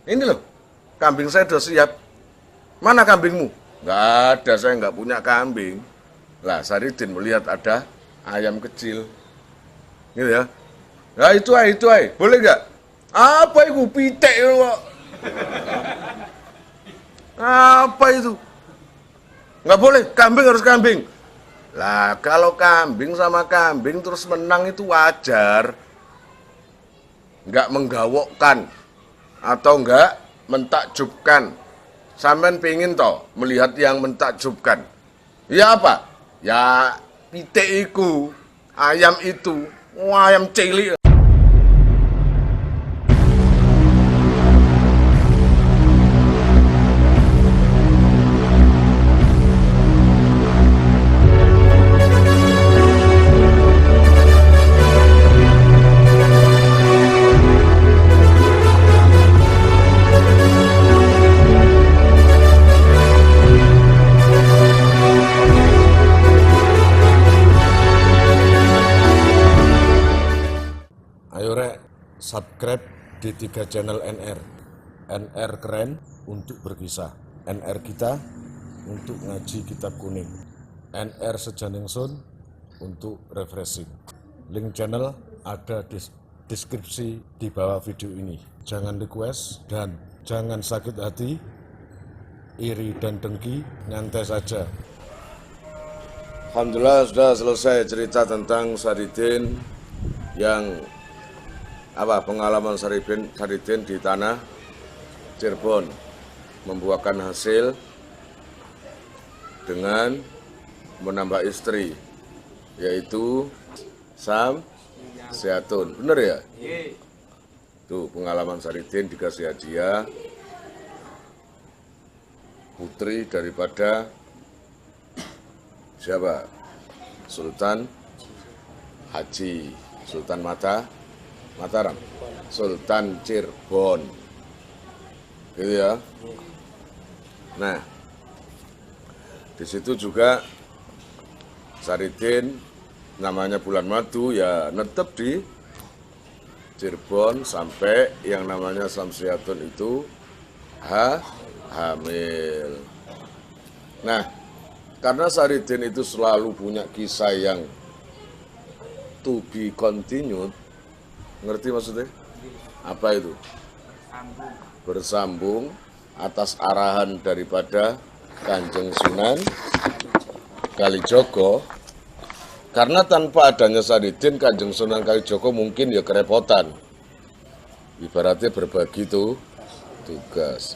Ini loh, kambing saya sudah siap. Mana kambingmu? Nggak ada, saya nggak punya kambing. Lah, Saridin melihat ada ayam kecil. Gitu ya. Nah, itu ay. Boleh nggak? Apa itu? Pitek kok. Apa itu? Nggak boleh, kambing harus kambing. Lah, kalau kambing sama kambing terus menang itu wajar. Nggak menggawokkan atau nggak mentakjubkan. Sampean pingin toh melihat yang mentakjubkan. Ya apa? Ya pitik iku, ayam itu, ayam cilik. Ayo rek, subscribe di 3 channel NR. NR keren untuk berkisah. NR kita untuk ngaji kitab kuning. NR Sejaningsun untuk refreshing. Link channel ada di deskripsi di bawah video ini. Jangan request dan jangan sakit hati, iri dan dengki, nyantai saja. Alhamdulillah sudah selesai cerita tentang Saridin yang pengalaman Saridin di tanah Cirebon membuahkan hasil dengan menambah istri, yaitu Samsiatun. Bener ya? Tuh pengalaman Saridin dikasih hadiah putri daripada siapa? Sultan Haji Sultan Mataram, Sultan Cirebon, gitu ya. Nah, di situ juga Saridin namanya bulan madu ya netep di Cirebon sampai yang namanya Samsiatun itu hamil. Nah, karena Saridin itu selalu punya kisah yang to be continued. Ngerti maksudnya? Apa itu? Bersambung atas arahan daripada Kanjeng Sunan Kalijogo. Karena tanpa adanya Saridin, Kanjeng Sunan Kalijogo mungkin ya kerepotan. Ibaratnya berbagi tugas.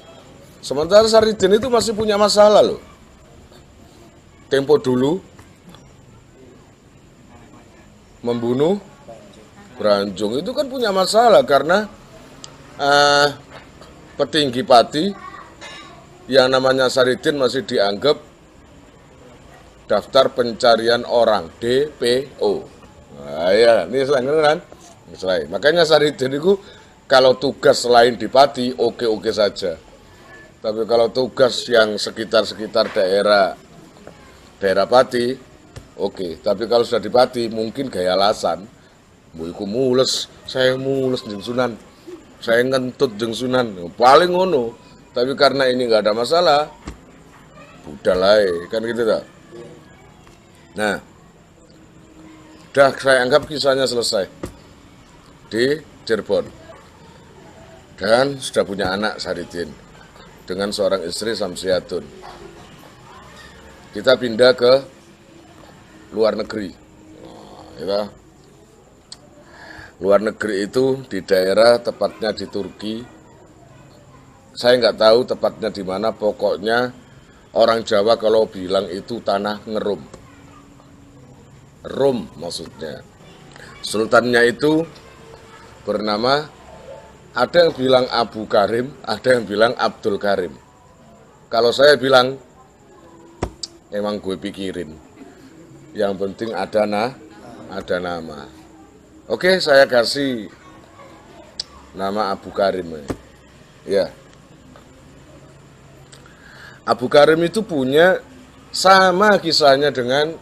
Sementara Saridin itu masih punya masalah loh. Tempo dulu membunuh Branjung itu kan punya masalah karena petinggi pati yang namanya Saridin masih dianggap daftar pencarian orang DPO. Nah, ya, ini selain kan? Selain. Makanya Saridin itu kalau tugas selain di pati oke-oke saja. Tapi kalau tugas yang sekitar-sekitar daerah pati oke. Tapi kalau sudah di pati mungkin gaya alasan. Iku mules, saya mules jeung Sunan, saya ngentut jeung Sunan, paling ngono. Tapi karena ini nggak ada masalah, budalai kan gitu tak. Nah, udah saya anggap kisahnya selesai di Cirebon dan sudah punya anak Saridin dengan seorang istri Samsiatun. Kita pindah ke luar negeri. Kita luar negeri itu di daerah tepatnya di Turki. Saya nggak tahu tepatnya di mana, pokoknya orang Jawa kalau bilang itu tanah ngerum. Rum maksudnya. Sultannya itu bernama, ada yang bilang Abu Karim, ada yang bilang Abdul Karim. Kalau saya bilang, emang gue pikirin. Yang penting ada nama. Oke, saya kasih nama Abu Karim. Ya. Abu Karim itu punya sama kisahnya dengan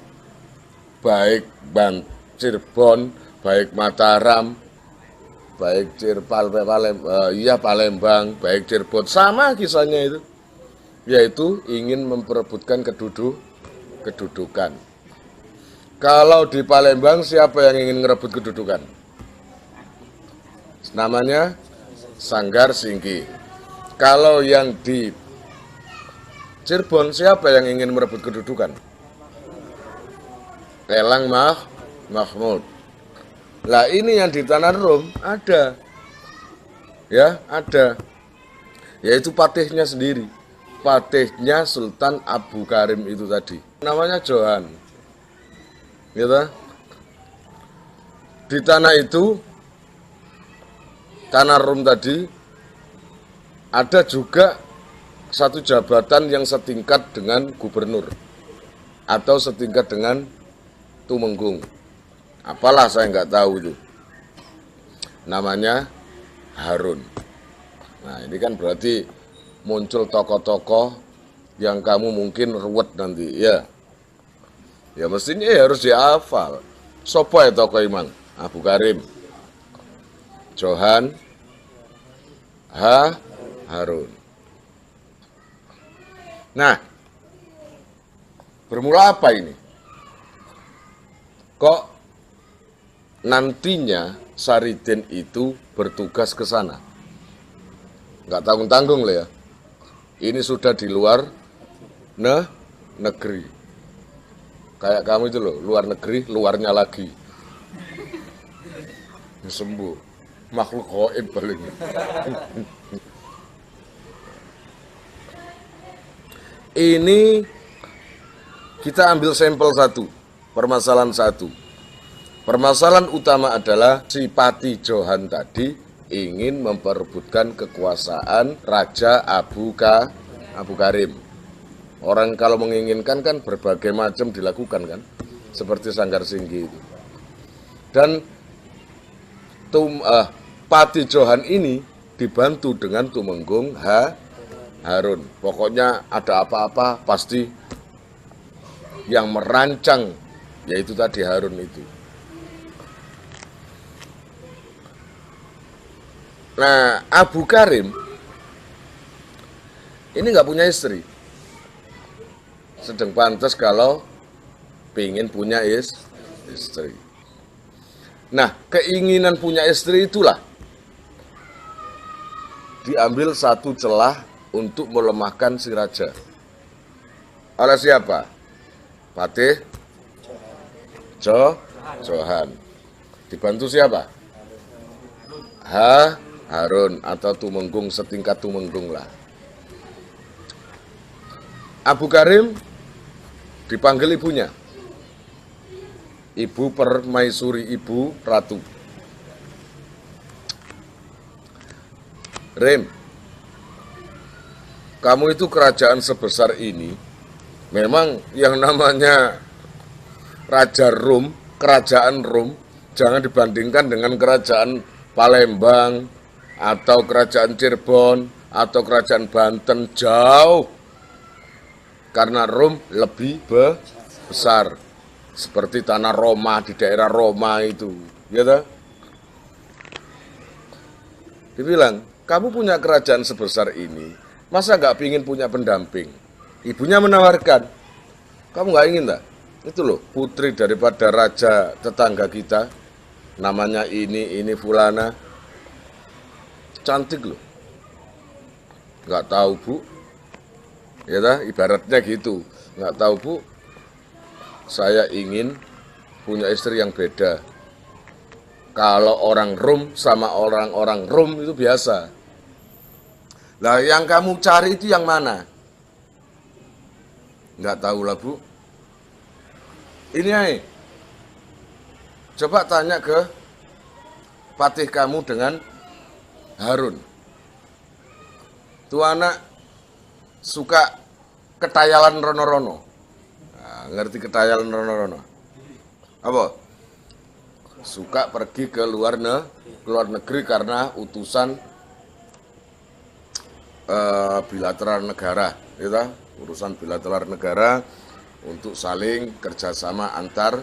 baik Cirebon, baik Mataram, baik Palembang, baik Cirebon, sama kisahnya itu, yaitu ingin memperebutkan kedudukan. Kalau di Palembang siapa yang ingin merebut kedudukan? Namanya Sanggar Singki. Kalau yang di Cirebon siapa yang ingin merebut kedudukan? Elang Mahmud. Lah ini yang di Tanah Rum ada, ya ada, yaitu patihnya sendiri, patihnya Sultan Abu Karim itu tadi, namanya Johan, gitu. Di tanah itu, Tanah Rum tadi, ada juga satu jabatan yang setingkat dengan gubernur atau setingkat dengan Tumenggung. Apalah saya nggak tahu itu. Namanya Harun. Nah ini kan berarti muncul tokoh-tokoh yang kamu mungkin ruwet nanti, ya. Ya mestinya harus dihafal. Sopo ya tokoh Imang? Abu Karim, Johan, Harun. Nah, bermula apa ini? Kok nantinya Saridin itu bertugas ke sana? Nggak tanggung-tanggung lah ya. Ini sudah di luar negeri. Kayak kamu itu loh, luar negeri, luarnya lagi. Sembuh. Makhluk gaib paling. Ini kita ambil sampel satu, permasalahan satu. Permasalahan utama adalah si Pati Johan tadi ingin memperebutkan kekuasaan Raja Abu Karim. Orang kalau menginginkan kan berbagai macam dilakukan kan, seperti Sanggar Singki itu. Dan Pati Johan ini dibantu dengan Tumenggung Harun. Pokoknya ada apa-apa pasti yang merancang, yaitu tadi Harun itu. Nah, Abu Karim ini nggak punya istri. Sedang pantas kalau pengen punya istri. Nah, keinginan punya istri itulah diambil satu celah untuk melemahkan si raja. Oleh siapa? Patih Johan. Dibantu siapa? Harun atau Tumenggung, setingkat Tumenggung lah. Abu Karim dipanggil ibunya, Ibu Permaisuri, Ibu Ratu. Rim, kamu itu kerajaan sebesar ini, memang yang namanya Raja Rum, kerajaan Rum, jangan dibandingkan dengan kerajaan Palembang, atau kerajaan Cirebon, atau kerajaan Banten, jauh. Karena Rum lebih besar, seperti tanah Roma, di daerah Roma itu, gitu. Dibilang, kamu punya kerajaan sebesar ini, masa nggak pingin punya pendamping? Ibunya menawarkan, kamu nggak ingin tak? Itu loh, putri daripada raja tetangga kita, namanya ini Fulana, cantik loh. Nggak tahu bu, ya dah, ibaratnya gitu. Nggak tahu bu, saya ingin punya istri yang beda. Kalau orang Rum sama orang-orang Rum itu biasa. Lah yang kamu cari itu yang mana? Nggak tahu lah bu. Ini aja. Coba tanya ke patih kamu dengan Harun. Tuh anak suka ketayalan rono-rono. Nah, ngerti ketayalan rono-rono? Apa? Suka pergi ke luar negeri karena utusan bilateral negara, gitu? Urusan bilateral negara untuk saling kerjasama antar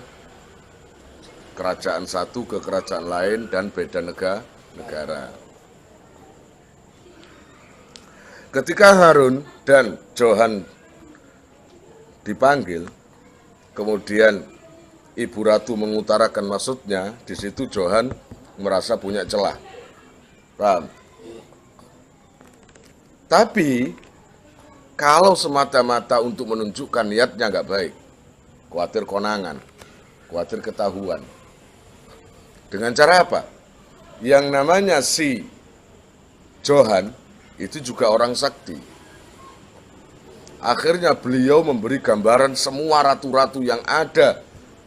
kerajaan satu ke kerajaan lain dan beda negara. Ketika Harun dan Johan dipanggil, kemudian Ibu Ratu mengutarakan maksudnya, di situ Johan merasa punya celah. Paham? Tapi kalau semata-mata untuk menunjukkan niatnya nggak baik, khawatir konangan, khawatir ketahuan. Dengan cara apa? Yang namanya si Johan itu juga orang sakti. Akhirnya beliau memberi gambaran semua ratu-ratu yang ada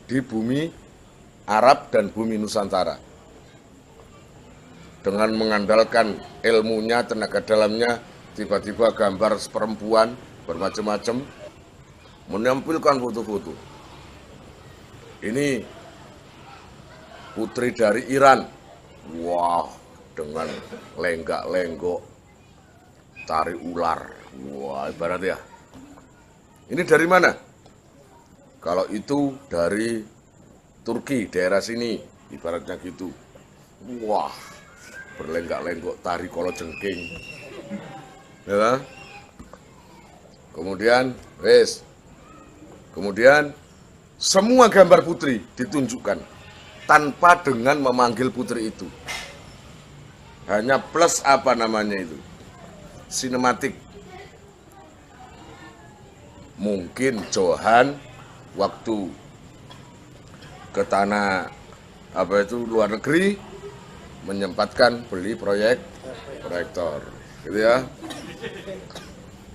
di bumi Arab dan bumi Nusantara. Dengan mengandalkan ilmunya, tenaga dalamnya, tiba-tiba gambar perempuan bermacam-macam, menampilkan foto-foto. Ini putri dari Iran. Wah, dengan lenggak-lenggok, tari ular. Wah, ibarat ya. Ini dari mana? Kalau itu dari Turki, daerah sini, ibaratnya gitu. Wah, berlenggak-lenggok, tari kolojengking. Ya. Kemudian, kemudian semua gambar putri ditunjukkan tanpa dengan memanggil putri itu. Hanya plus apa namanya itu? Sinematik. Mungkin Johan waktu ke tanah luar negeri menyempatkan beli proyektor, gitu ya.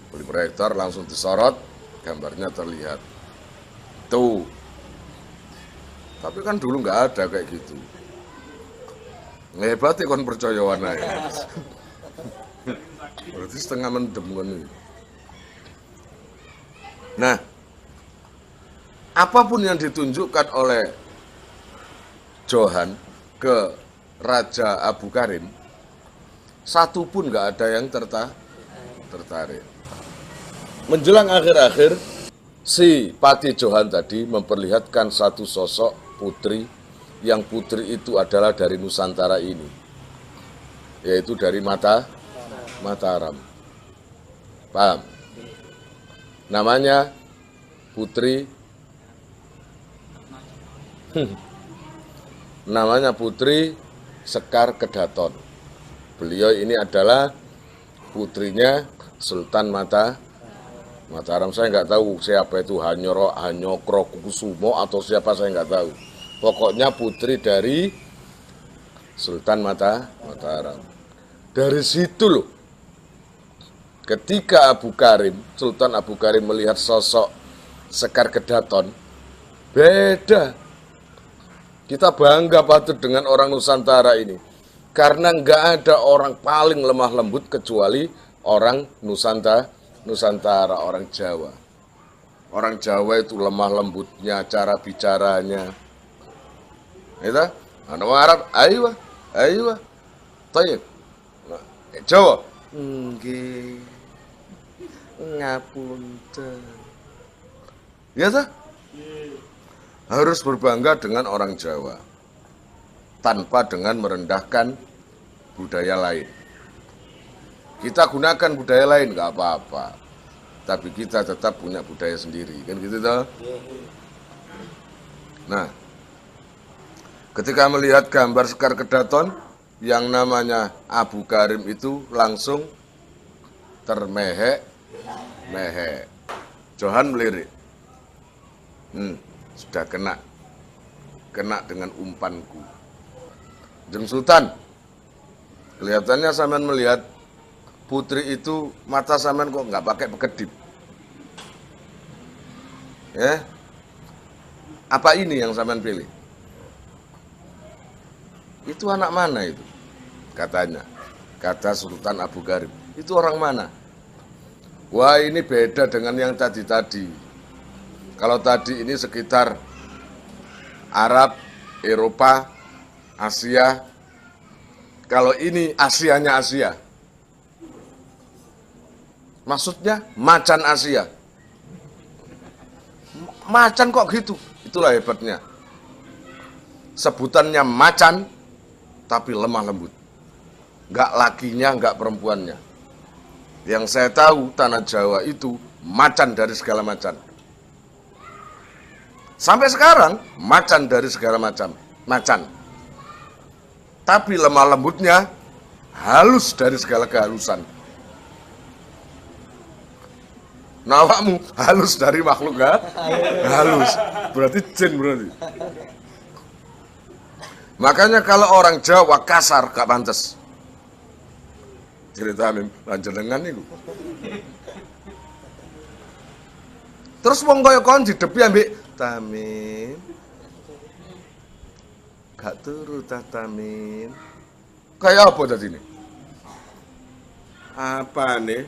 Beli proyektor langsung disorot, gambarnya terlihat. Tuh. Tapi kan dulu nggak ada kayak gitu. Hebat ya kon percaya warna ya. Berarti setengah mendem kan ini. Nah, apapun yang ditunjukkan oleh Johan ke Raja Abu Karim, satu pun nggak ada yang tertarik. Menjelang akhir-akhir, si Pati Johan tadi memperlihatkan satu sosok putri, yang putri itu adalah dari Nusantara ini, yaitu dari Mataram. Paham? Namanya Putri Sekar Kedaton. Beliau ini adalah putrinya Sultan Mataram. Saya nggak tahu siapa itu, Hanyokro Kusumo atau siapa, saya nggak tahu. Pokoknya putri dari Sultan Mataram. Dari situ loh, ketika Sultan Abu Karim melihat sosok Sekar Kedaton, beda. Kita bangga patut dengan orang Nusantara ini. Karena nggak ada orang paling lemah lembut kecuali orang Nusantara, orang Jawa. Orang Jawa itu lemah lembutnya, cara bicaranya. Itu, anak Arab, ayo. Tayyib. Jawa. Nggih. Ngapunten. Ya toh? Harus berbangga dengan orang Jawa. Tanpa dengan merendahkan budaya lain. Kita gunakan budaya lain, nggak apa-apa. Tapi kita tetap punya budaya sendiri. Kan gitu toh? Nah, ketika melihat gambar Sekar Kedaton, yang namanya Abu Karim itu langsung termehek. Johan melirik. Sudah kena dengan umpanku. Jeng Sultan, kelihatannya sampean melihat putri itu, mata sampean kok nggak pakai pekedip. Ya, apa ini yang sampean pilih? Itu anak mana itu? Katanya, kata Sultan Abu Karim. Itu orang mana? Wah, ini beda dengan yang tadi-tadi. Kalau tadi ini sekitar Arab, Eropa, Asia. Kalau ini Asianya Asia. Maksudnya macan Asia. Macan kok gitu? Itulah hebatnya. Sebutannya macan, tapi lemah lembut. nggak lakinya, nggak perempuannya. Yang saya tahu tanah Jawa itu macan dari segala macan. Sampai sekarang macan dari segala macam, macan. Tapi lemah lembutnya halus dari segala kehalusan. Nawakmu halus dari makhluk halus, berarti jin berarti. Makanya kalau orang Jawa kasar gak pantes. Cerita lanjenengan niku. Terus wong kaya kon didepi ambek Tamim. Gak turu ta Tamim. Kayak apa tadi ini? Apa nih?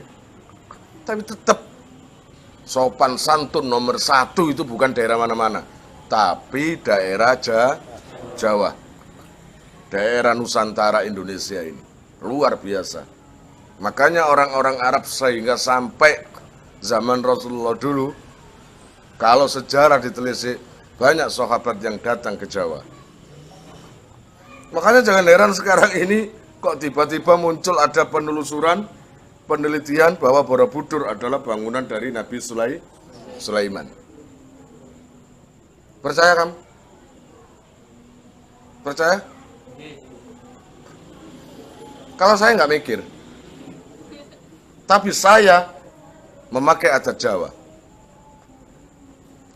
Tapi tetap sopan santun nomor 1 itu bukan daerah mana-mana, tapi daerah Jawa, daerah Nusantara Indonesia ini luar biasa. Makanya orang-orang Arab sehingga sampai zaman Rasulullah dulu, kalau sejarah ditelisik, banyak sahabat yang datang ke Jawa. Makanya jangan heran sekarang ini kok tiba-tiba muncul ada penelusuran, penelitian bahwa Borobudur adalah bangunan dari Nabi Sulaiman. Percaya kamu? Percaya? Kalau saya nggak mikir, tapi saya memakai adat Jawa.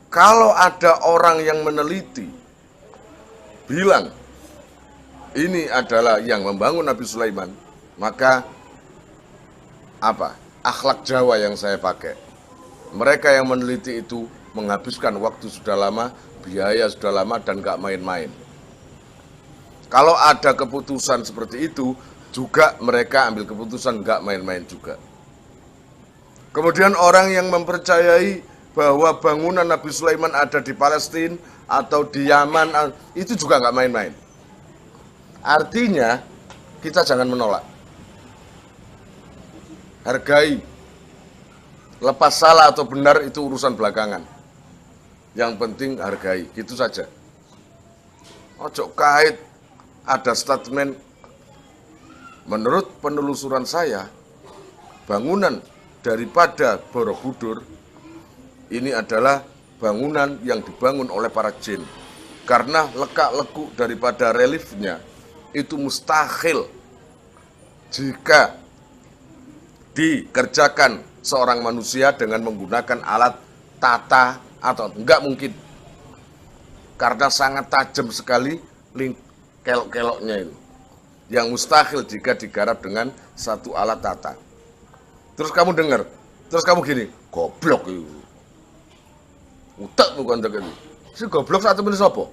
Kalau ada orang yang meneliti, bilang ini adalah yang membangun Nabi Sulaiman, maka apa? Akhlak Jawa yang saya pakai. Mereka yang meneliti itu menghabiskan waktu sudah lama, biaya sudah lama, dan gak main-main. Kalau ada keputusan seperti itu, juga mereka ambil keputusan gak main-main juga. Kemudian orang yang mempercayai bahwa bangunan Nabi Sulaiman ada di Palestina atau di Yaman, itu juga gak main-main. Artinya, kita jangan menolak. Hargai. Lepas salah atau benar itu urusan belakangan. Yang penting hargai, gitu saja. Ojo kait ada statement. Menurut penelusuran saya, bangunan daripada Borobudur ini adalah bangunan yang dibangun oleh para jin. Karena lekak-lekuk daripada reliefnya itu mustahil jika dikerjakan seorang manusia dengan menggunakan alat tata atau enggak mungkin, karena sangat tajam sekali kelok-keloknya itu, yang mustahil jika digarap dengan satu alat tata. Terus kamu dengar, terus kamu gini, goblok itu, utek bukan itu, si goblok satu menit sopo.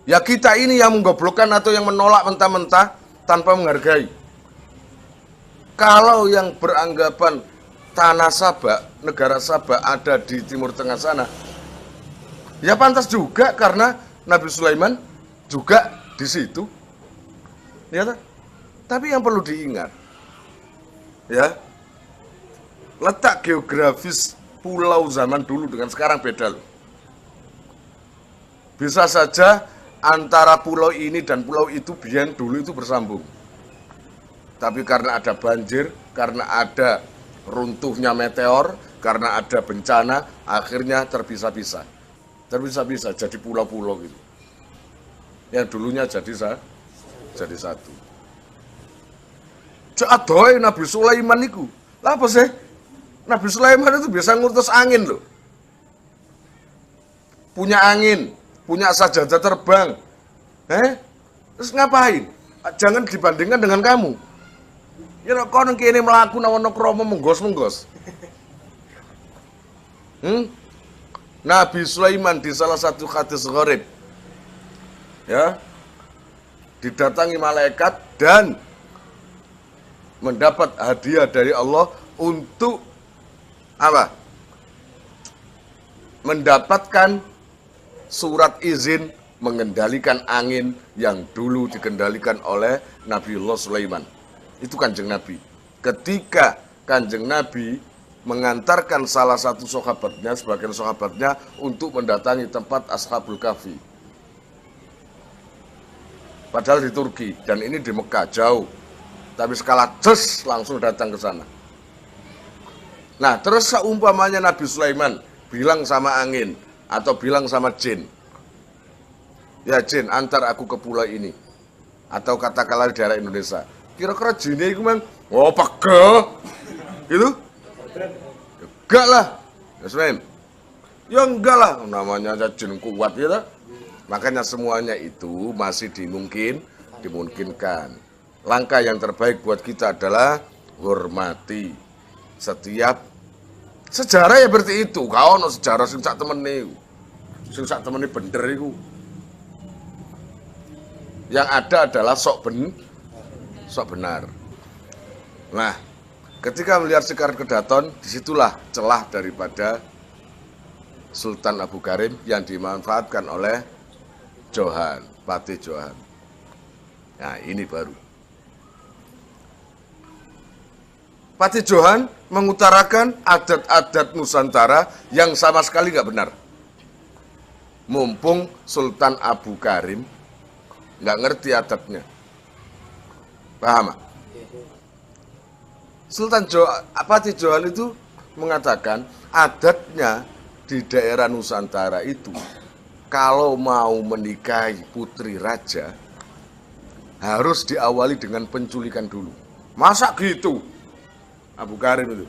Ya kita ini yang menggoblokkan atau yang menolak mentah-mentah tanpa menghargai. Kalau yang beranggapan tanah Sabak, negara Sabak ada di Timur Tengah sana, ya pantas juga karena Nabi Sulaiman juga di situ. Ya, tapi yang perlu diingat, ya, letak geografis pulau zaman dulu dengan sekarang beda loh. Bisa saja antara pulau ini dan pulau itu biyen dulu itu bersambung. Tapi karena ada banjir, karena ada runtuhnya meteor, karena ada bencana, akhirnya terpisah-pisah. Terpisah-pisah jadi pulau-pulau gitu. Yang dulunya jadi satu. Adoy Nabi Sulaiman itu. Lah apa sih? Nabi Sulaiman itu biasa ngutus angin loh. Punya angin, punya sajadah terbang. Terus ngapain? Jangan dibandingkan dengan kamu. Ya kono kene mlaku nawono kromo menggos-menggos. Nabi Sulaiman di salah satu hadis gharib, ya, didatangi malaikat dan mendapat hadiah dari Allah untuk apa? Mendapatkan surat izin mengendalikan angin yang dulu dikendalikan oleh Nabiullah Sulaiman. Itu Kanjeng Nabi. Ketika Kanjeng Nabi mengantarkan salah satu sahabatnya, sebagian sahabatnya untuk mendatangi tempat Ashabul Kahfi. Padahal di Turki, dan ini di Mekah, jauh. Tapi skala ces langsung datang ke sana. Nah, terus seumpamanya Nabi Sulaiman bilang sama angin atau bilang sama jin, ya jin, antar aku ke pulau ini, atau katakanlah di daerah Indonesia. Kira-kira jinnya itu memang, oh pegel, gitu? Enggak lah, Yasmin. Ya enggak lah, namanya aja jin kuat gitu. Makanya semuanya itu masih dimungkinkan. Langkah yang terbaik buat kita adalah hormati setiap sejarah ya berarti itu. Kau no sejarah sing sak temene bener iku. Yang ada adalah sok benar. Nah, ketika melihat Sekar Kedaton, disitulah celah daripada Sultan Abu Karim yang dimanfaatkan oleh Johan, Patih Johan. Nah, ini baru. Patih Johan mengutarakan adat-adat Nusantara yang sama sekali nggak benar. Mumpung Sultan Abu Karim nggak ngerti adatnya. Paham? Patih Johan itu mengatakan adatnya di daerah Nusantara itu kalau mau menikahi putri raja harus diawali dengan penculikan dulu. Masa gitu? Abu Karim itu.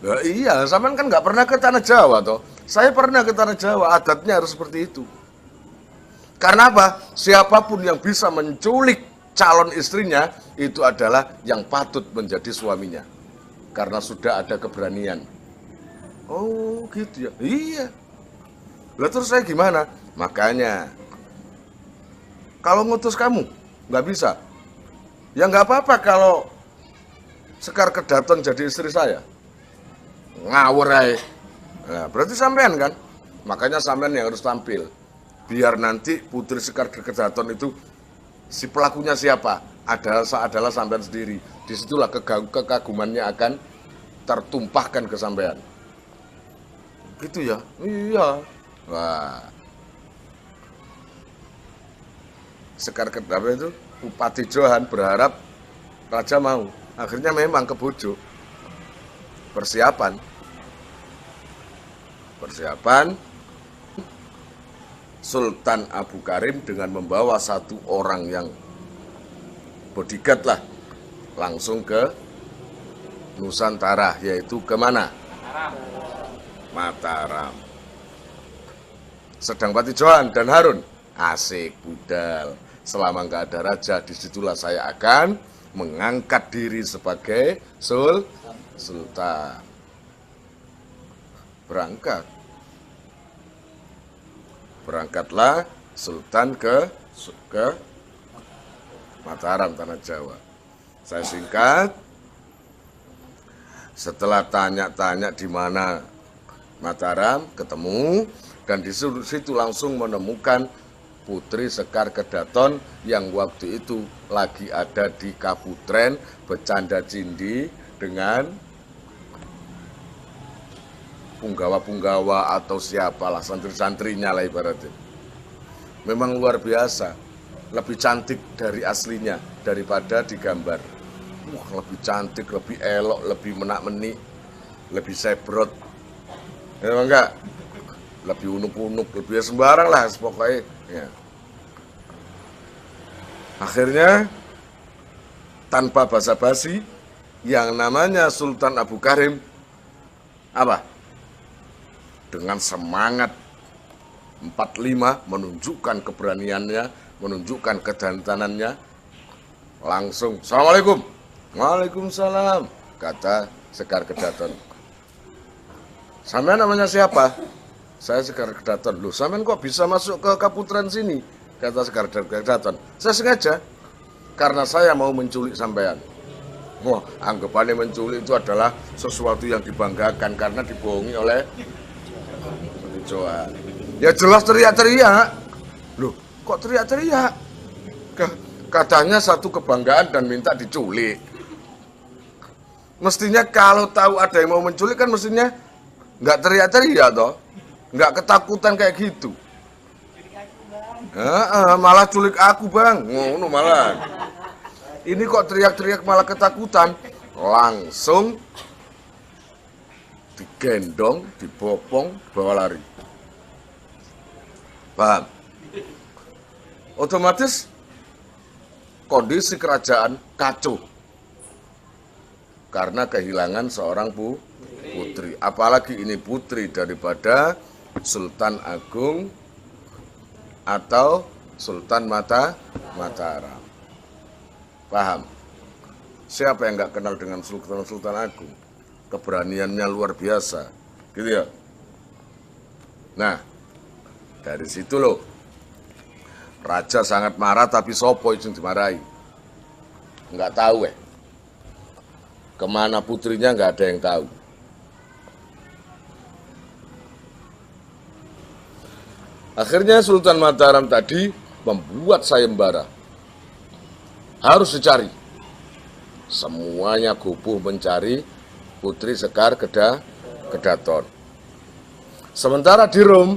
Ya iya, sampean kan nggak pernah ke tanah Jawa toh. Saya pernah ke tanah Jawa, adatnya harus seperti itu. Karena apa? Siapapun yang bisa menculik calon istrinya itu adalah yang patut menjadi suaminya. Karena sudah ada keberanian. Oh gitu ya. Iya. Lah terus saya gimana? Makanya kalau ngutus kamu nggak bisa. Ya nggak apa-apa kalau Sekar Kedaton jadi istri saya. Ngawur aja. Nah, berarti sampean kan? Makanya sampean yang harus tampil. Biar nanti putri Sekar Kedaton itu si pelakunya siapa? Adalah sampean sendiri. Disitulah kekagumannya akan tertumpahkan ke sampean. Gitu ya? Iya. Wah. Sekar Kedaton itu Patih Johan berharap raja mau. Akhirnya memang kebujuk. Persiapan Sultan Abu Karim dengan membawa satu orang yang bodyguard lah langsung ke Nusantara, yaitu kemana? Mataram. Sedang Patih Johan dan Harun asik budal. Selama nggak ada raja, disitulah saya akan mengangkat diri sebagai sultan. Berangkatlah sultan ke Mataram, tanah Jawa. Saya singkat, setelah tanya-tanya di mana Mataram, ketemu, dan di situ langsung menemukan Putri Sekar Kedaton yang waktu itu lagi ada di Kaputren bercanda cindi dengan punggawa-punggawa atau siapalah, santri-santrinya lah ibaratnya. Memang luar biasa, lebih cantik dari aslinya daripada digambar. Wah, lebih cantik, lebih elok, lebih menak-menik, lebih sebrot. Ya enggak? Lebih unuk-unuk, lebih sembarang lah pokoknya. Ya. Akhirnya tanpa basa-basi yang namanya Sultan Abu Karim apa? Dengan semangat 45 menunjukkan keberaniannya, menunjukkan kejantanannya, langsung Assalamualaikum. Waalaikumsalam, kata Sekar Kedaton. Sampean namanya siapa? Saya Sekar Kedaton. Loh, sampean kok bisa masuk ke Kaputren sini? Kata Sekar Kedaton. Saya sengaja, karena saya mau menculik sampean. Wah, anggapannya menculik itu adalah sesuatu yang dibanggakan karena dibohongi oleh Johan. Ya jelas teriak-teriak. Loh, kok teriak-teriak? Katanya satu kebanggaan dan minta diculik. Mestinya kalau tahu ada yang mau menculik kan mestinya nggak teriak-teriak toh. Nggak ketakutan kayak gitu. Malah culik aku bang, ngono malah. Ini kok teriak-teriak malah ketakutan. Langsung digendong, dibopong, bawa lari. Paham? Otomatis kondisi kerajaan kacau karena kehilangan seorang putri. Apalagi ini putri daripada Sultan Agung atau Sultan Mataram. Paham? Siapa yang nggak kenal dengan Sultan Agung? Keberaniannya luar biasa, gitu ya. Nah, dari situ loh, raja sangat marah, tapi sopo yang dimarahi? Nggak tahu kemana putrinya nggak ada yang tahu. Akhirnya Sultan Mataram tadi membuat sayembara. Harus dicari. Semuanya gubuh mencari Putri Sekar Kedaton. Sementara di Rom,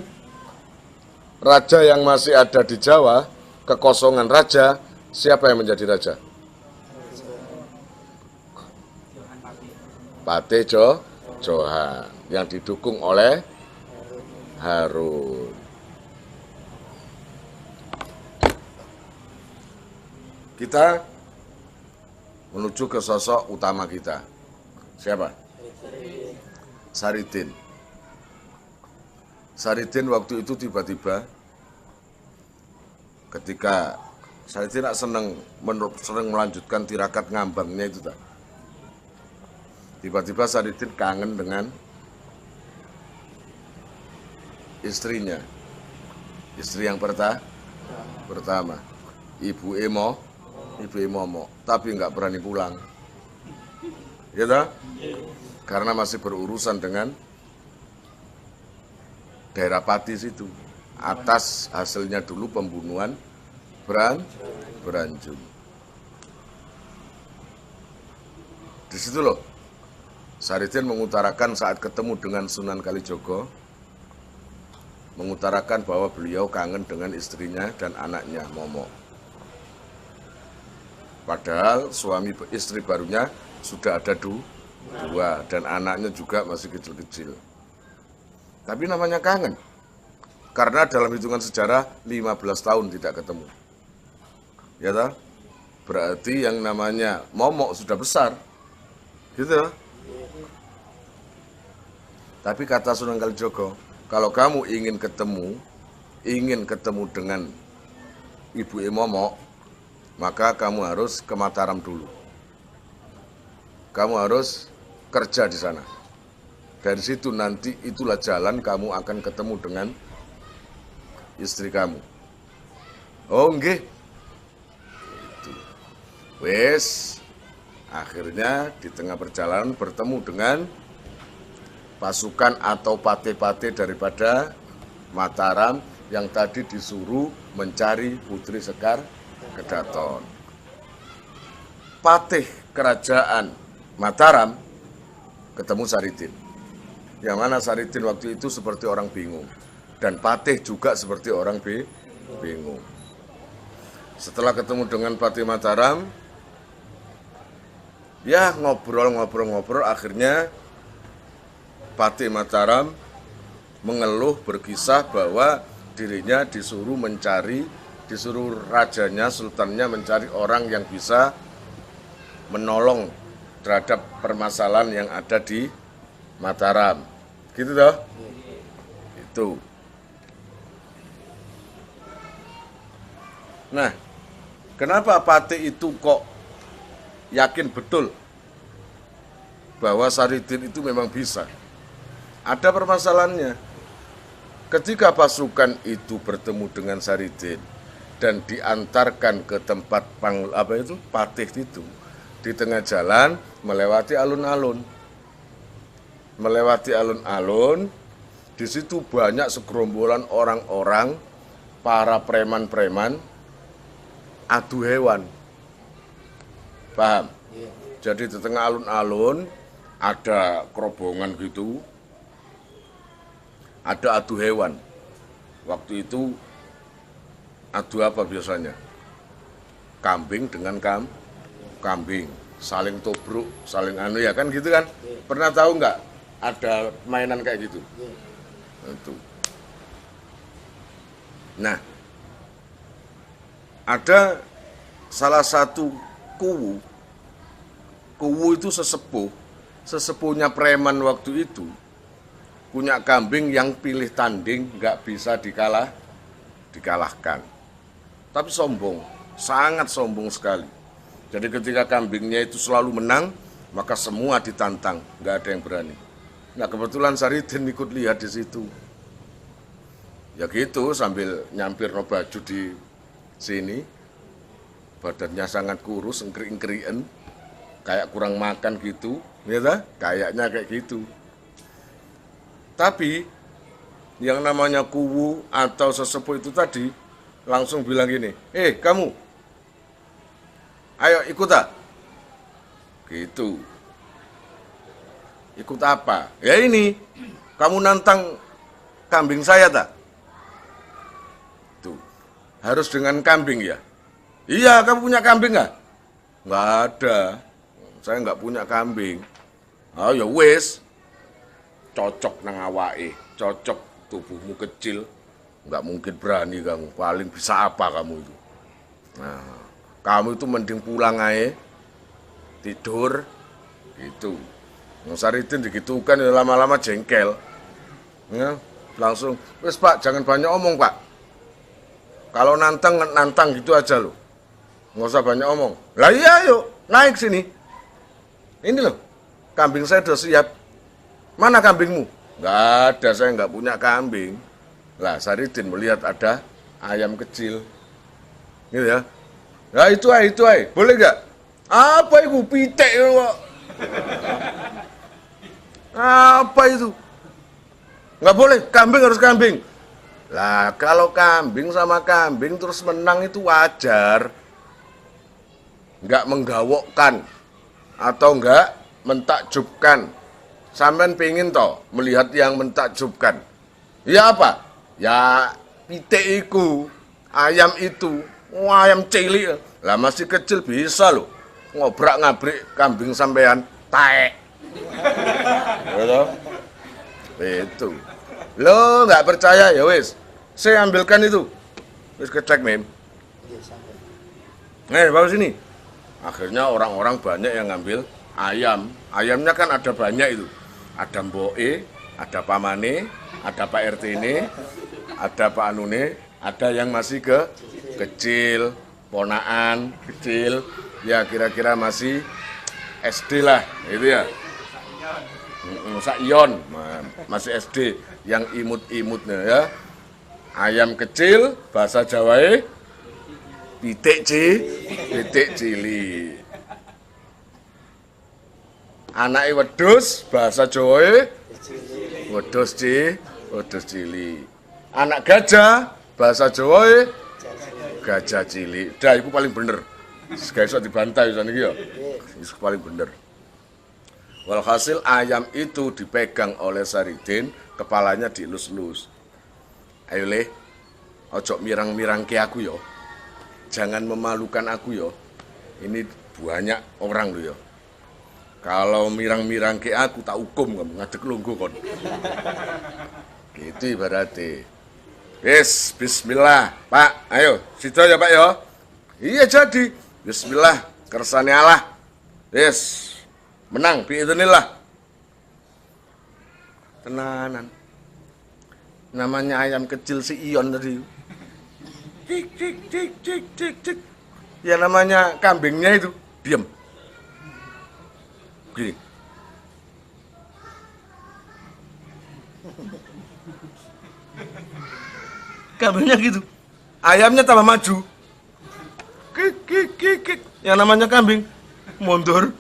raja yang masih ada di Jawa, kekosongan raja, siapa yang menjadi raja? Patih Johan, yang didukung oleh Harun. Kita menuju ke sosok utama kita. Siapa? Saridin. Saridin waktu itu tiba-tiba ketika Saridin senang melanjutkan tirakat ngambangnya itu tak. Tiba-tiba Saridin kangen dengan istrinya. Istri yang pertama. Ibu Momo, tapi nggak berani pulang. Ya tak? Karena masih berurusan dengan daerah Pati situ. Atas hasilnya dulu pembunuhan Beranjung. Di situ loh, Saridin mengutarakan saat ketemu dengan Sunan Kalijogo, mengutarakan bahwa beliau kangen dengan istrinya dan anaknya Momo. Padahal suami istri barunya sudah ada dua dan anaknya juga masih kecil-kecil. Tapi namanya kangen. Karena dalam hitungan sejarah 15 tahun tidak ketemu. Ya toh? Berarti yang namanya Momo sudah besar. Gitu. Tapi kata Sunan Kalijogo, kalau kamu ingin ketemu dengan Ibu Momo, maka kamu harus ke Mataram dulu. Kamu harus kerja di sana. Dari situ nanti itulah jalan kamu akan ketemu dengan istri kamu. Oh nggih. Itu. Wes, akhirnya di tengah perjalanan bertemu dengan pasukan atau pate-pate daripada Mataram yang tadi disuruh mencari Putri Sekar Kedaton. Patih kerajaan Mataram ketemu Saridin. Yang mana Saridin waktu itu seperti orang bingung. Dan Patih juga seperti orang bingung. Setelah ketemu dengan Patih Mataram, ya ngobrol, akhirnya Patih Mataram mengeluh berkisah bahwa dirinya disuruh rajanya, sultannya mencari orang yang bisa menolong terhadap permasalahan yang ada di Mataram. Gitu toh? Itu. Nah, kenapa Patih itu kok yakin betul bahwa Saridin itu memang bisa? Ada permasalahannya. Ketika pasukan itu bertemu dengan Saridin dan diantarkan ke tempat Patih itu, di tengah jalan melewati alun-alun. Di situ banyak segerombolan orang-orang, para preman-preman adu hewan. Paham? Jadi di tengah alun-alun ada kerobongan gitu, ada adu hewan. Waktu itu adu apa biasanya? Kambing dengan kambing, saling tobruk, saling anu ya kan gitu kan. Pernah tahu nggak ada mainan kayak gitu? Itu. Nah, ada salah satu kuwu itu sesepuhnya preman waktu itu, punya kambing yang pilih tanding, nggak bisa dikalahkan. Tapi sombong, sangat sombong sekali. Jadi ketika kambingnya itu selalu menang, maka semua ditantang, nggak ada yang berani. Nah kebetulan Saridin ikut lihat di situ. Ya gitu sambil nyampir no baju di sini, badannya sangat kurus, engkri-engkrien, kayak kurang makan gitu, ya kayaknya kayak gitu. Tapi yang namanya kuwu atau sesepuh itu tadi langsung bilang gini, kamu, ayo ikut ah. Gitu. Ikut apa? Ya ini, kamu nantang kambing saya tak? Tuh, harus dengan kambing ya? Iya, kamu punya kambing nggak? Nggak ada, saya nggak punya kambing. Oh ya wes, cocok nang awake, cocok tubuhmu kecil, nggak mungkin berani kamu, paling bisa apa kamu itu? Nah, kamu itu mending pulang aja, tidur, gitu. Saridin digitukan ya lama-lama jengkel, ya, langsung, wes Pak, jangan banyak omong Pak. Kalau nantang gitu aja loh, nggak usah banyak omong. Lah iya yuk, naik sini. Ini loh, kambing saya udah siap. Mana kambingmu? Nggak ada, saya nggak punya kambing. Lah Saridin melihat ada ayam kecil, gitu ya. Nah itu ay, boleh nggak? Apa itu pitek kok? Apa itu? Nggak boleh, kambing harus kambing. Lah kalau kambing sama kambing terus menang itu wajar. Nggak menggawokkan atau nggak mentakjubkan. Sampean pengin toh melihat yang mentakjubkan. Ya apa? Ya pitik iku, ayam itu, ayam cilik. Lah masih kecil bisa loh ngobrak-ngabrik kambing sampean taek. Itu. Lo nggak percaya ya wis. Saya ambilkan itu. Wis kecek mem. Bawa sini. Akhirnya orang-orang banyak yang ngambil ayam. Ayamnya kan ada banyak itu. Ada mboke, ada pamane, ada Pak RT ini, ada Pak Anune, ada yang masih kecil, ponaan, kecil, ya kira-kira masih SD lah, itu ya. Ion, masih SD, yang imut-imutnya ya. Ayam kecil, bahasa Jawa pitik cili. Anake wedhus, bahasa Jawa wedhus cili. Anak gajah, bahasa Jawa gajah cili. Dah iku paling bener. Guys dibantai sana iki ya. Iku paling bener. Walhasil ayam itu dipegang oleh Saridin, kepalanya dielus-elus. Ayo le, ojo mirang-mirang ke aku yo. Jangan memalukan aku yo. Ini banyak orang lo yo. Kalau mirang-mirang ke aku tak hukum kamu ngadeg lungguh kon. Gitu ibaratnya. Yes, bismillah, Pak. Ayo, situ ya Pak yo. Iya jadi. Bismillah, kersane Allah. Yes. Menang biidznillah. Tenanan. Namanya ayam kecil si Ion tadi. Cik. Ya namanya kambingnya itu diam. Gini. Kambingnya gitu. Ayamnya tambah maju. Kik. Yang namanya kambing mundur.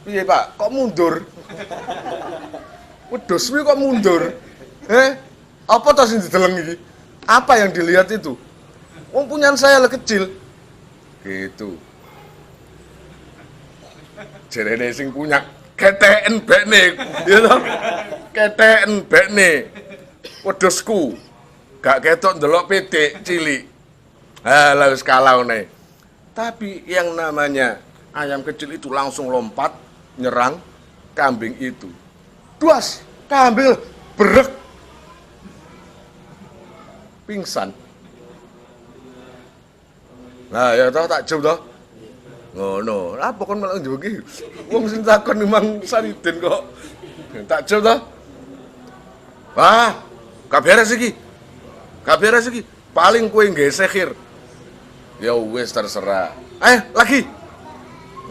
Iya Pak, kok mundur? Wedhus kuwi kok mundur? Apa tas yang dideleng iki? Apa yang dilihat itu? Wong punyaan saya kecil. Gitu. Jerene sing punya keteken bekne, ya toh? Keteken bekne. Wedhusku. Gak ketok ndelok pitik cilik. Halah wis kalah nih. Tapi yang namanya ayam kecil itu langsung lompat nyerang kambing itu. Duas, kambing berek pingsan. Nah, ya tau tak jauh toh. Ngono, apa kon malah njero iki? Wong sing takon Imam Saridin kok tak jauh toh. Wah, gak beres iki. Gak beres iki. Paling kowe nggae sihir. Ya wis terserah. Lagi.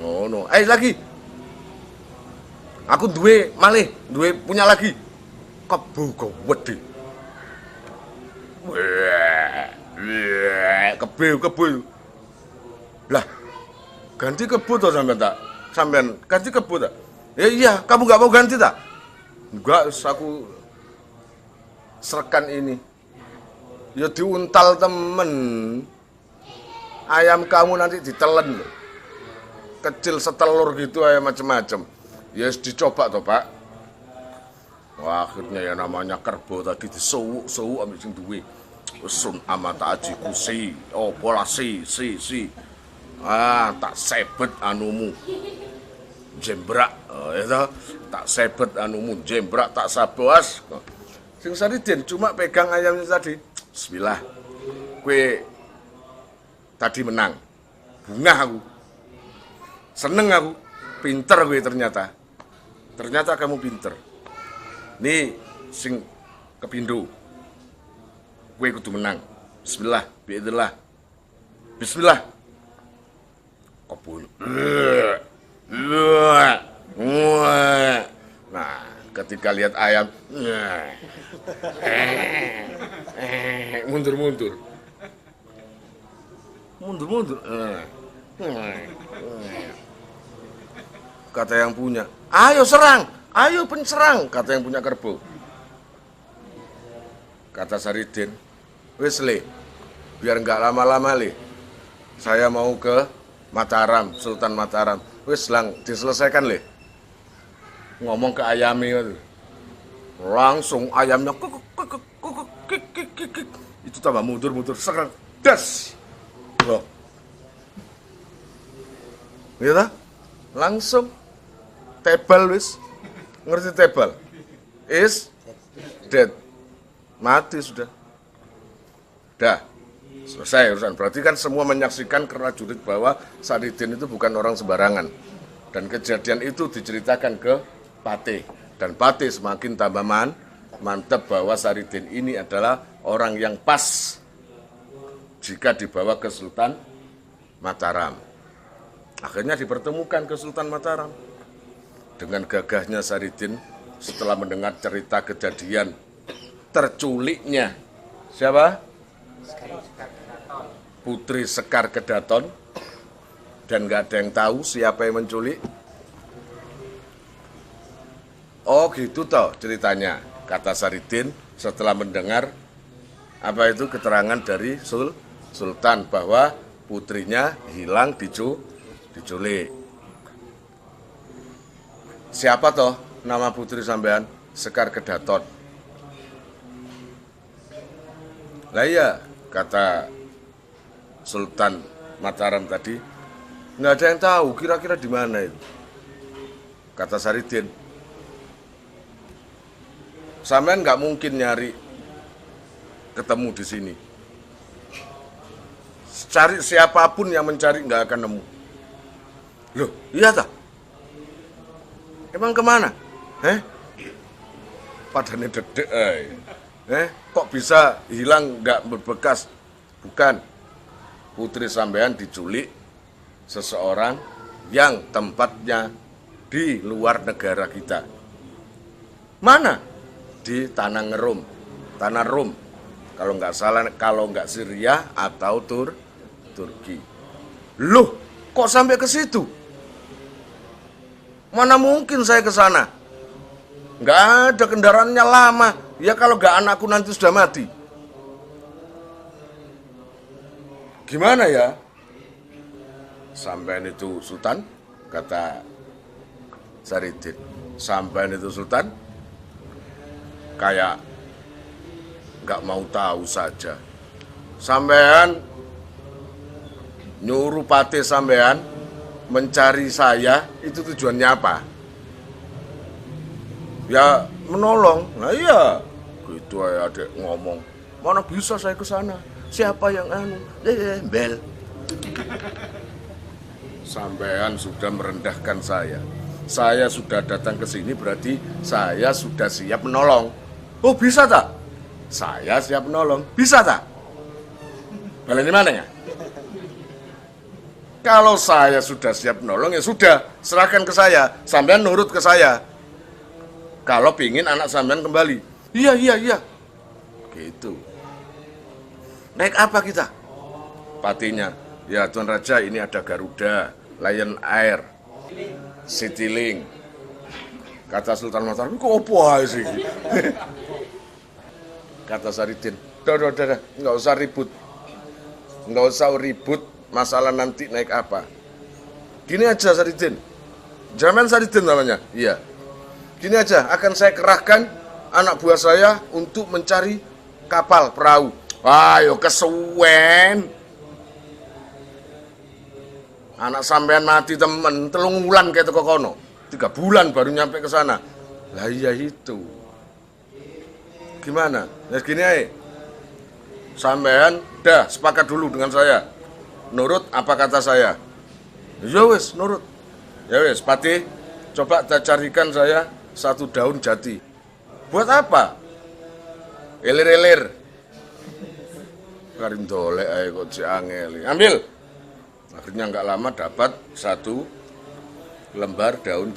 Ngono, lagi. Aku duwe malih, duwe punya lagi. Kebu gede. Kebu. Lah, ganti kebu toh sampean tak? Sampean ganti kebu tak? Ya iya, kamu gak mau ganti tak? Enggak, aku serkan ini. Ya diuntal temen. Ayam kamu nanti ditelen loh. Kecil setelur gitu ayam macem-macem. Ya dicoba toh Pak. Wah, akhirnya ya namanya kerbau tadi disewuk-sewuk ambil sing duwe. Sun amata ajiku si. Oh pola si. Tak sebet anumu. Jembrak. Ya tak sebet anumu. Jembrak tak sabos. Sing Saridin cuma pegang ayamnya tadi. Bismillah. Kue tadi menang. Bunga aku. Seneng aku. Pinter gue ternyata. Ternyata kamu pinter. Nih sing kepindo. Gue kudu menang. Bismillah. Biidillah. Bismillah. Kebun. Nah, ketika lihat ayam. Mundur. Kata yang punya, ayo serang, ayo penserang, kata yang punya kerbau. Kata Saridin, wis le, biar nggak lama-lama le, saya mau ke Mataram, Sultan Mataram. Wis lang diselesaikan le. Ngomong ke ayamnya itu, langsung ayamnya itu tambah mundur serang, das, loh, gitu, langsung. Tebal wis, ngerti tebal? Is dead, mati sudah. Dah, selesai urusan. Berarti kan semua menyaksikan ke prajurit bahwa Saridin itu bukan orang sembarangan. Dan kejadian itu diceritakan ke Patih. Dan Patih semakin tambah mantap bahwa Saridin ini adalah orang yang pas jika dibawa ke Sultan Mataram. Akhirnya dipertemukan ke Sultan Mataram. Dengan gagahnya Saridin setelah mendengar cerita kejadian terculiknya siapa? Putri Sekar Kedaton, dan gak ada yang tahu siapa yang menculik. Oh gitu toh ceritanya, kata Saridin setelah mendengar apa itu keterangan dari Sultan bahwa putrinya hilang diculik. Siapa toh nama putri sampean? Sekar Kedaton. Lah iya, kata Sultan Mataram tadi, nggak ada yang tahu kira-kira di mana itu. Kata Saridin, sampean nggak mungkin nyari ketemu di sini. Cari siapapun yang mencari nggak akan nemu. Loh, iya tak? Emang kemana? Padahal dedek. Kok bisa hilang nggak berbekas? Bukan. Putri sampean diculik seseorang yang tempatnya di luar negara kita. Mana? Di Tanah Rum. Tanah Rum. Kalau nggak salah, kalau nggak Syria atau Turki. Loh, kok sampai ke situ? Mana mungkin saya ke sana? Nggak ada kendaraannya lama. Ya kalau nggak anakku nanti sudah mati. Gimana ya? Sampai itu Sultan, kata Saridin. Sampai itu Sultan, kayak nggak mau tahu saja. Sampean nyuruh patih sampean mencari saya, itu tujuannya apa? Ya menolong. Nah iya, gitu ya adek ngomong. Mana bisa saya ke sana? Siapa yang anu? Bel. Sampean sudah merendahkan saya. Saya sudah datang ke sini berarti saya sudah siap menolong. Oh bisa tak? Saya siap menolong. Bisa tak? Baleni mana ya? Kalau saya sudah siap menolong ya sudah, serahkan ke saya. Sampean nurut ke saya. Kalau pingin anak sampean kembali. Iya. Gitu. Naik apa kita? Patinya. Ya Tuan Raja, ini ada Garuda, Lion Air, Citylink. Kata Sultan Mataram, kok apa sih? Kata Saridin, udah, nggak usah ribut. Nggak usah ribut masalah nanti naik apa. Gini aja Saridin. Zaman Saridin namanya. Iya. Gini aja, akan saya kerahkan anak buah saya untuk mencari kapal, perahu. Ayo kesuwen. Anak sampean mati temen, 3 bulan kayak teko kono. 3 bulan baru nyampe ke sana. Lah iya itu. Gimana? Ya gini aja. Sampean dah sepakat dulu dengan saya. Nurut apa kata saya? Ya wis, nurut. Ya wis, Patih, coba carikan saya 1 daun jati. Buat apa? Elir-elir. Karim dolek aja kok ciangeli. Ambil. Akhirnya nggak lama dapat 1 lembar daun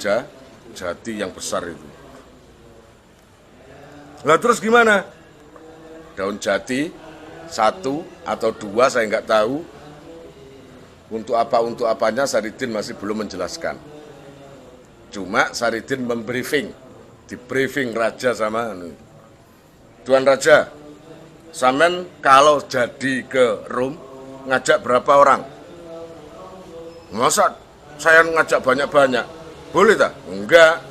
jati yang besar itu. Lah terus gimana? Daun jati 1 atau 2 saya nggak tahu. Untuk apanya Saridin masih belum menjelaskan. Cuma Saridin membriefing, di-briefing Raja sama Tuan Raja, sampean kalau jadi ke Rom ngajak berapa orang? Masa saya ngajak banyak-banyak? Boleh tak? Enggak.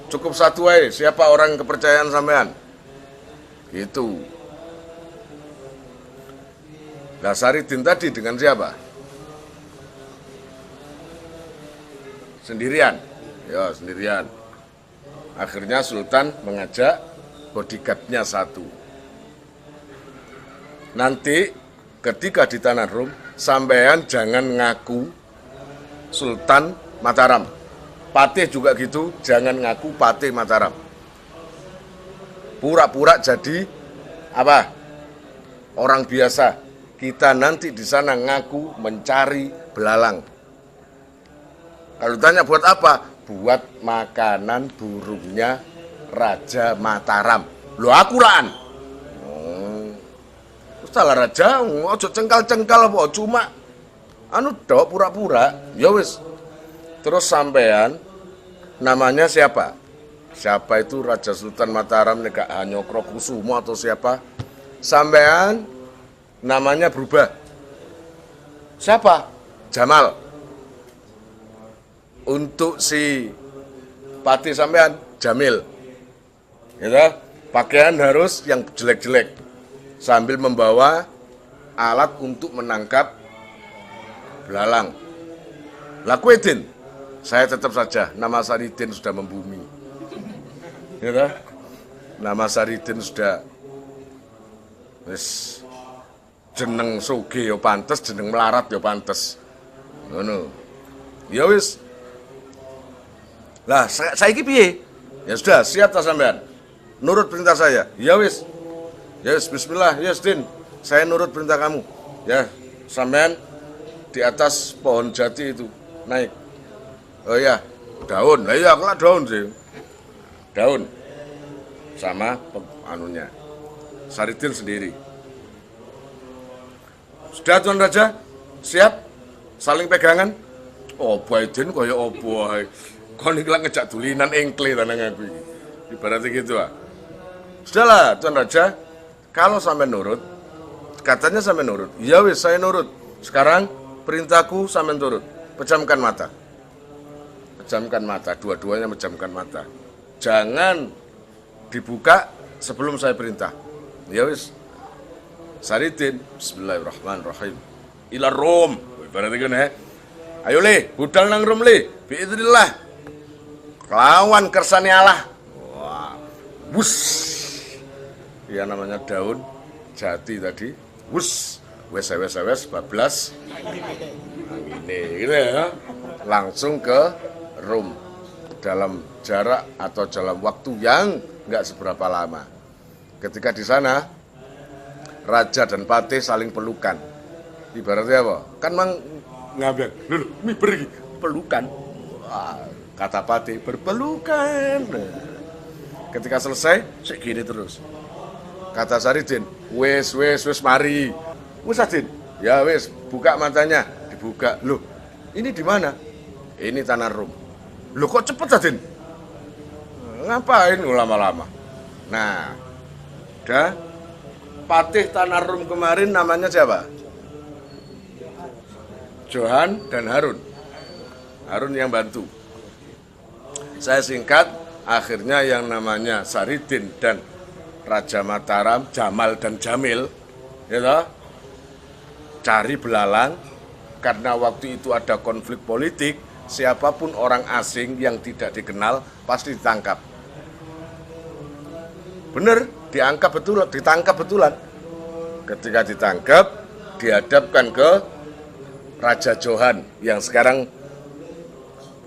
Cukup 1 aja. Siapa orang kepercayaan sampean? Gitu. Nah Saridin tadi dengan siapa? Sendirian. Ya sendirian. Akhirnya Sultan mengajak bodyguardnya 1. Nanti ketika di Tanah Rum, sampean jangan ngaku Sultan Mataram. Patih juga gitu, jangan ngaku Patih Mataram. Pura-pura jadi apa? Orang biasa. Kita nanti di sana ngaku mencari belalang. Kalau tanya buat apa? Buat makanan burungnya Raja Mataram. Loh aku laan. Salah Raja, ojo cengkal-cengkal apa cuma anu dok pura-pura. Ya wis. Terus sampean namanya siapa? Siapa itu Raja Sultan Mataram Nega Hanyokro Kusumo atau siapa? Sampean namanya berubah. Siapa? Jamal. Untuk si Patih sampean Jamil. Gitu? Pakaian harus yang jelek-jelek. Sambil membawa alat untuk menangkap belalang. Lakuedin, saya tetap saja nama Saridin sudah membumi. Ya, nama Saridin sudah wis jeneng soge yo pantes, jeneng melarat yo pantes. Ngono. Ya wis. Lah saiki piye? Ya sudah, siap ta sampean? Nurut perintah saya. Ya wis. Ya yes, bismillah, yes Din, saya nurut perintah kamu. Ya, sampean di atas pohon jati itu, naik. Oh iya, daun, nah iya kelak daun sih. Daun, sama anunya, Saridin sendiri. Sudah Tuan Raja, siap? Saling pegangan? Oh, Baidin kaya opo ae. Kon iki lak ngejak dulinan engkle tanang aku iki. Ibaratnya gitu ah. Sudahlah Tuan Raja. Kalau sampai nurut, katanya sampai nurut. Ya wis, saya nurut. Sekarang perintahku sampai turut. Pejamkan mata. Pejamkan mata, dua-duanya pejamkan mata. Jangan dibuka sebelum saya perintah. Ya wis. Saridin, bismillahirrahmanirrahim. Ila Rom. Berarti kan ya. Ayo le, budal nang rum le. Biidznillah. Lawan kersane Allah. Wah. Wus. Ya namanya daun jati tadi. Wus. Wes bablas. Ini gitu ya. Langsung ke rum dalam jarak atau dalam waktu yang enggak seberapa lama. Ketika di sana raja dan patih saling pelukan. Ibaratnya apa? Kan mang ngabek. Lho, mi pergi pelukan. Wah, kata patih berpelukan. Ketika selesai, segini terus. Kata Saridin, wes mari. Wes Adin, ya wes buka matanya, dibuka. Loh, ini di mana? Ini tanah Rum. Loh kok cepet Adin? Ngapain lama-lama? Nah, udah patih tanah Rum kemarin namanya siapa? Johan dan Harun. Harun yang bantu. Saya singkat, akhirnya yang namanya Saridin dan Raja Mataram, Jamal dan Jamil, ya, cari belalang, karena waktu itu ada konflik politik, siapapun orang asing yang tidak dikenal pasti ditangkap. Bener, ditangkap betulan. Ketika ditangkap, dihadapkan ke Raja Johan, yang sekarang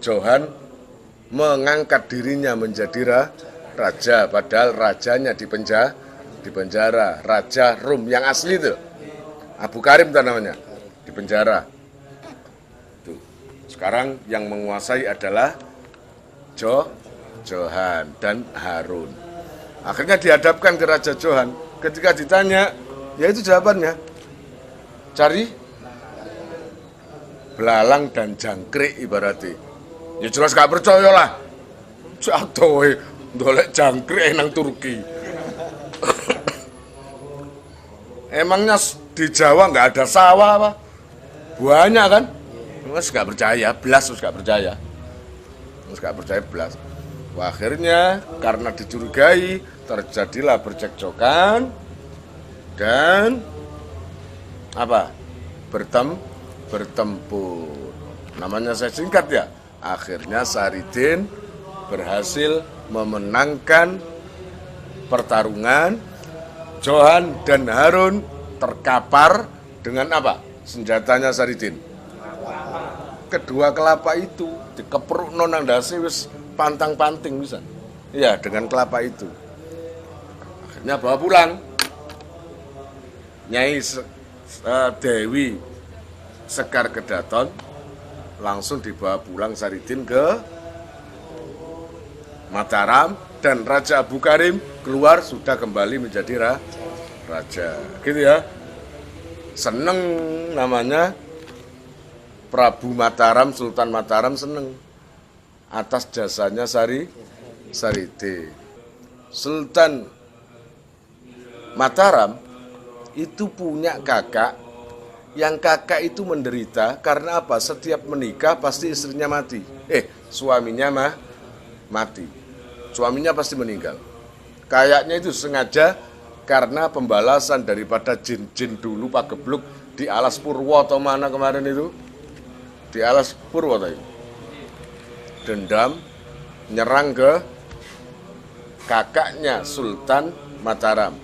Johan mengangkat dirinya menjadi raja, padahal rajanya di penjara. Raja Rum yang asli itu, Abu Karim itu namanya, di penjara. Tuh. Sekarang yang menguasai adalah Johan dan Harun. Akhirnya dihadapkan ke Raja Johan. Ketika ditanya, ya itu jawabannya. Cari belalang dan jangkrik ibaratnya. Ya jelas gak percaya lah. Jatuh, dolek jangkrik nang Turki. Emangnya di Jawa nggak ada sawah apa? Banyak kan? Mas nggak percaya, belas terus nggak percaya. Terus nggak percaya belas. Wah, akhirnya karena dicurigai terjadilah percekcokan dan apa? Bertempur. Namanya saya singkat ya. Akhirnya Saridin berhasil memenangkan pertarungan. Johan dan Harun terkapar dengan apa? Senjatanya Saridin. Kedua kelapa itu dikepruk nonang dasi wis pantang-panting bisa. Iya, dengan kelapa itu. Akhirnya bawa pulang. Nyai Dewi Sekar Kedaton langsung dibawa pulang Saridin ke Mataram, dan Raja Abu Karim keluar sudah kembali menjadi raja. Gitu ya. Seneng namanya Prabu Mataram, Sultan Mataram seneng atas jasanya Saridin. Sultan Mataram itu punya kakak, yang kakak itu menderita karena apa? Setiap menikah pasti istrinya mati. Suaminya mati. Suaminya pasti meninggal. Kayaknya itu sengaja karena pembalasan daripada jin-jin dulu Pak Gebluk di Alas Purwo atau mana kemarin itu. Di Alas Purwo tadi. Dendam nyerang ke kakaknya Sultan Mataram,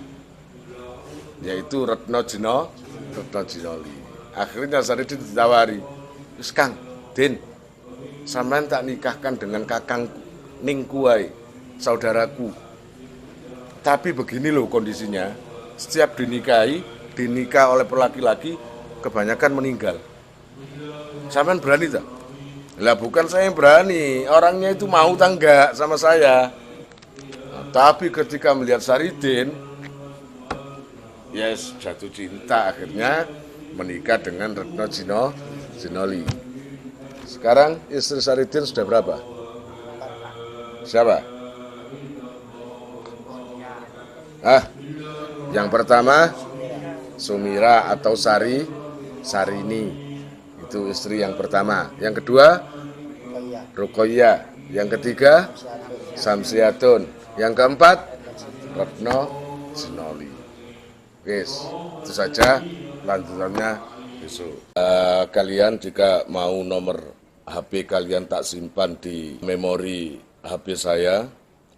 yaitu Retno Jinoli. Akhirnya Saridin ditawari, "Wis Kang, Din, sampean tak nikahkan dengan kakang Ningkuai, saudaraku. Tapi begini loh kondisinya, setiap dinikah oleh laki-laki, kebanyakan meninggal. Sampean berani tak?" Lah bukan saya yang berani, orangnya itu mau tak sama saya. Nah, tapi ketika melihat Saridin, yes, jatuh cinta, akhirnya menikah dengan Retno Jinoli. Sekarang istri Saridin sudah berapa? Siapa? Yang pertama Sumira atau Sarini. Itu istri yang pertama. Yang kedua Rukoya. Yang ketiga Samsiatun. Yang keempat Retno Jinoli. Guys, itu saja lanjutannya besok. Kalian jika mau nomor HP kalian tak simpan di memori HP saya,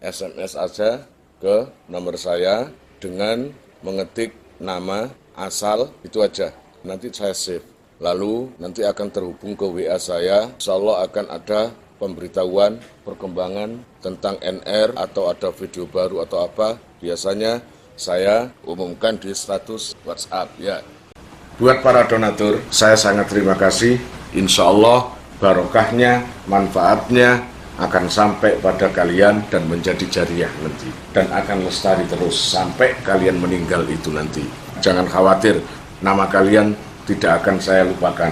SMS aja ke nomor saya dengan mengetik nama, asal, itu aja. Nanti saya save. Lalu nanti akan terhubung ke WA saya. Insya Allah akan ada pemberitahuan, perkembangan tentang NR atau ada video baru atau apa. Biasanya saya umumkan di status WhatsApp ya. Buat para donatur, saya sangat terima kasih. Insya Allah barokahnya, manfaatnya akan sampai pada kalian dan menjadi jariah nanti. Dan akan lestari terus sampai kalian meninggal itu nanti. Jangan khawatir, nama kalian tidak akan saya lupakan.